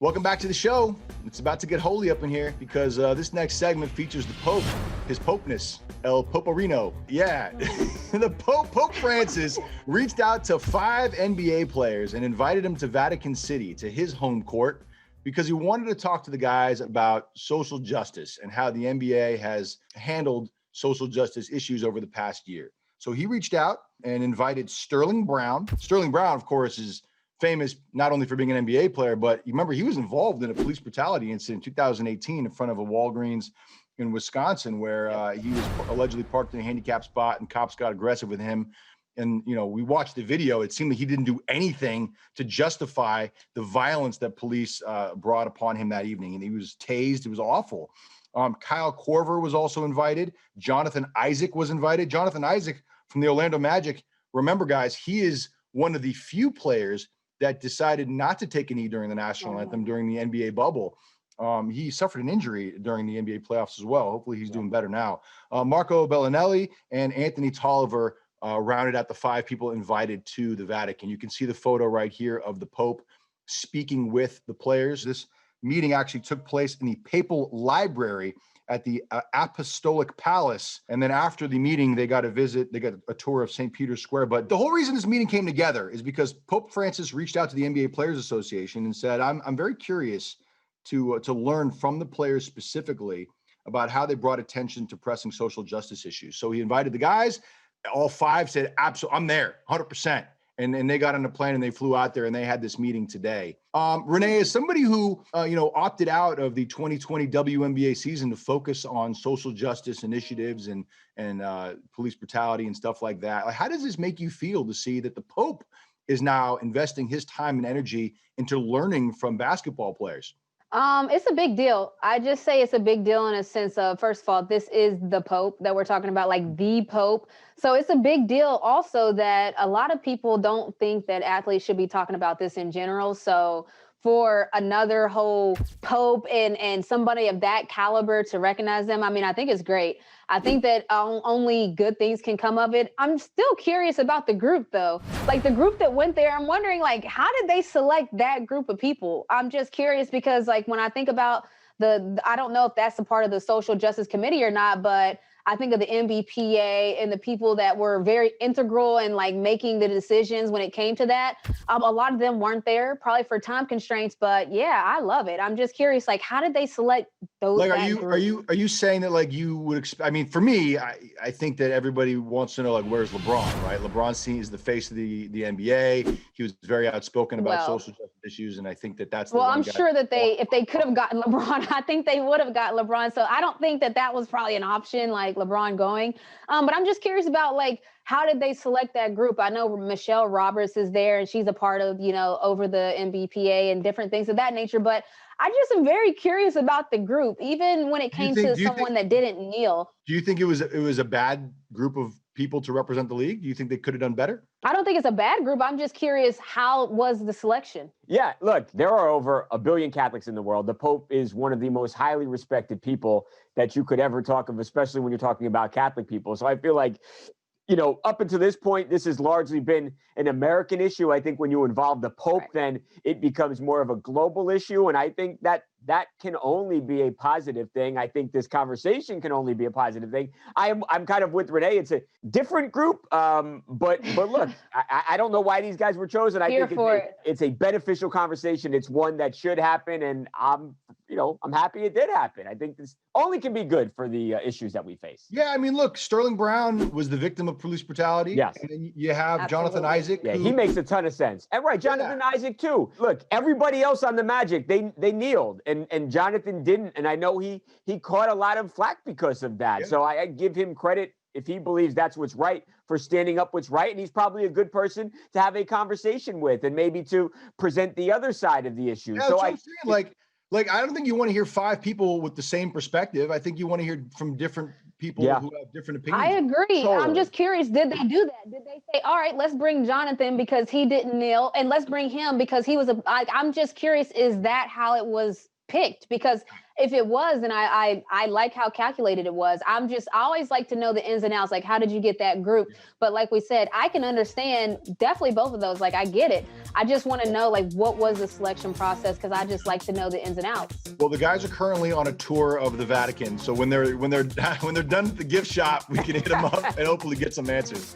Welcome back to the show. It's about to get holy up in here because this next segment features the Pope, his Popeness, El Poporino. Yeah, the Pope Francis reached out to 5 NBA players and invited them to Vatican City, to his home court, because he wanted to talk to the guys about social justice and how the NBA has handled social justice issues over the past year. So he reached out and invited Sterling Brown. Sterling Brown, of course, is famous not only for being an NBA player, but you remember he was involved in a police brutality incident in 2018 in front of a Walgreens in Wisconsin, where he was allegedly parked in a handicapped spot and cops got aggressive with him. And, you know, we watched the video. It seemed like he didn't do anything to justify the violence that police brought upon him that evening. And he was tased. It was awful. Kyle Korver was also invited. Jonathan Isaac was invited. Jonathan Isaac from the Orlando Magic. Remember, guys, he is one of the few players that decided not to take a knee during the national anthem during the NBA bubble. He suffered an injury during the NBA playoffs as well. Hopefully he's doing better now. Marco Bellinelli and Anthony Tolliver rounded out the 5 people invited to the Vatican. You can see the photo right here of the Pope speaking with the players. This meeting actually took place in the Papal Library at the Apostolic Palace. And then after the meeting, they got a tour of St. Peter's Square. But the whole reason this meeting came together is because Pope Francis reached out to the NBA Players Association and said, I'm very curious to learn from the players specifically about how they brought attention to pressing social justice issues. So he invited the guys. All 5 said, absolutely, I'm there, 100%. And they got on a plane and they flew out there and they had this meeting today. Renee, as somebody who, opted out of the 2020 WNBA season to focus on social justice initiatives and police brutality and stuff like that, like, how does this make you feel to see that the Pope is now investing his time and energy into learning from basketball players? It's a big deal. I just say it's a big deal in a sense of, first of all, this is the Pope that we're talking about, like the Pope. So it's a big deal also that a lot of people don't think that athletes should be talking about this in general. So for another whole Pope and somebody of that caliber to recognize them, I mean, I think it's great. I think that only good things can come of it. I'm still curious about the group, though. Like the group that went there, I'm wondering, like, how did they select that group of people? I'm just curious because, like, when I think about I don't know if that's a part of the Social Justice Committee or not, but I think of the NBPA and the people that were very integral in like making the decisions when it came to that. A lot of them weren't there, probably for time constraints. But yeah, I love it. I'm just curious, like, how did they select those? Like, are you saying that, like, you would expect? I mean, for me, I think that everybody wants to know, like, where's LeBron, right? LeBron seen is the face of the NBA. He was very outspoken about social justice issues, and I think that's the I'm sure that if they could have gotten LeBron, I think they would have gotten LeBron. So I don't think that was probably an option, like LeBron going. But I'm just curious about, like, how did they select that group? I know Michelle Roberts is there, and she's a part of, over the NBPA and different things of that nature. But I just am very curious about the group, even when it came to someone that didn't kneel. Do you think it was a bad group of people to represent the league? Do you think they could have done better? I don't think it's a bad group. I'm just curious, how was the selection? Yeah, look, there are over 1 billion Catholics in the world. The Pope is one of the most highly respected people that you could ever talk of, especially when you're talking about Catholic people. So I feel like, up until this point, this has largely been an American issue. I think when you involve the Pope, then it becomes more of a global issue. And I think that can only be a positive thing. I think this conversation can only be a positive thing. I'm kind of with Renee. It's a different group. But look, I don't know why these guys were chosen. I think it's a beneficial conversation. It's one that should happen. And I'm happy it did happen. I think this only can be good for the issues that we face. Yeah, I mean, look, Sterling Brown was the victim of police brutality. Yes. And then you have Jonathan Isaac. Yeah, he makes a ton of sense. And Jonathan Isaac too. Look, everybody else on the Magic, they kneeled and Jonathan didn't. And I know he caught a lot of flack because of that. Yeah. So I give him credit if he believes that's what's right, for standing up what's right. And he's probably a good person to have a conversation with and maybe to present the other side of the issue. Yeah, so I'm saying, like, I don't think you want to hear 5 people with the same perspective. I think you want to hear from different people who have different opinions. I agree. Totally. I'm just curious, did they do that? Did they say, all right, let's bring Jonathan because he didn't kneel, and let's bring him because he was I'm just curious, is that how it was picked? Because if it was, then I like how calculated it was. I always like to know the ins and outs. Like, how did you get that group? But like we said, I can understand definitely both of those. Like, I get it. I just want to know, like, what was the selection process? Because I just like to know the ins and outs. Well, the guys are currently on a tour of the Vatican. So when they're done at the gift shop, we can hit them up and hopefully get some answers.